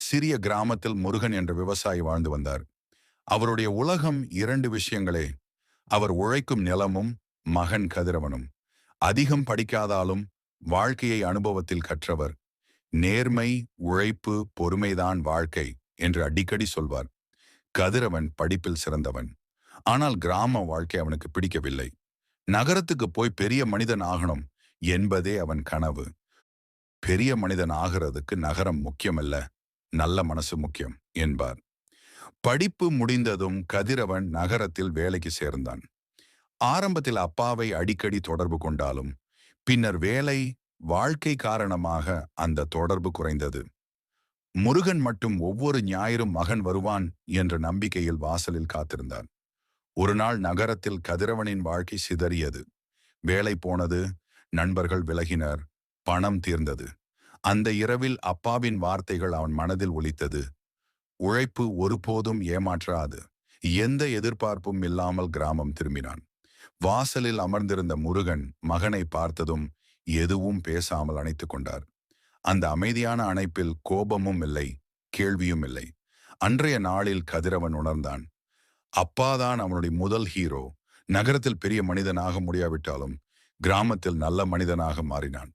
சிறிய கிராமத்தில் முருகன் என்ற விவசாயி வாழ்ந்து வந்தார். அவருடைய உலகம் இரண்டு விஷயங்களே. அவர் உழைக்கும் நிலமும் மகன் கதிரவனும். அதிகம் படிக்காதாலும் வாழ்க்கையை அனுபவத்தில் கற்றவர். நேர்மை, உழைப்பு, பொறுமைதான் வாழ்க்கை என்று அடிக்கடி சொல்வார். கதிரவன் படிப்பில் சிறந்தவன். ஆனால் கிராம வாழ்க்கை அவனுக்கு பிடிக்கவில்லை. நகரத்துக்கு போய் பெரிய மனிதன் ஆகணும் என்பதே அவன் கனவு. பெரிய மனிதன் ஆகிறதுக்கு நகரம் முக்கியமல்ல, நல்ல மனசு முக்கியம் என்பார். படிப்பு முடிந்ததும் கதிரவன் நகரத்தில் வேலைக்கு சேர்ந்தான். ஆரம்பத்தில் அப்பாவை அடிக்கடி தொடர்பு கொண்டாலும் பின்னர் வேலை, வாழ்க்கை காரணமாக அந்த தொடர்பு குறைந்தது. முருகன் மட்டும் ஒவ்வொரு ஞாயிறும் மகன் வருவான் என்ற நம்பிக்கையில் வாசலில் காத்திருந்தான். ஒரு நாள் நகரத்தில் கதிரவனின் வாழ்க்கை சிதறியது. வேலை போனது, நண்பர்கள் விலகினர், பணம் தீர்ந்தது. அந்த இரவில் அப்பாவின் வார்த்தைகள் அவன் மனதில் ஒலித்தது. உழைப்பு ஒருபோதும் ஏமாற்றாது. எந்த எதிர்பார்ப்பும் இல்லாமல் கிராமம் திரும்பினான். வாசலில் அமர்ந்திருந்த முருகன் மகனை பார்த்ததும் எதுவும் பேசாமல் அணைத்துக் கொண்டார். அந்த அமைதியான அணைப்பில் கோபமும் இல்லை, கேள்வியும் இல்லை. அன்றைய நாளில் கதிரவன் உணர்ந்தான். அப்பாதான் அவனுடைய முதல் ஹீரோ. நகரத்தில் பெரிய மனிதனாக முடியாவிட்டாலும் கிராமத்தில் நல்ல மனிதனாக மாறினான்.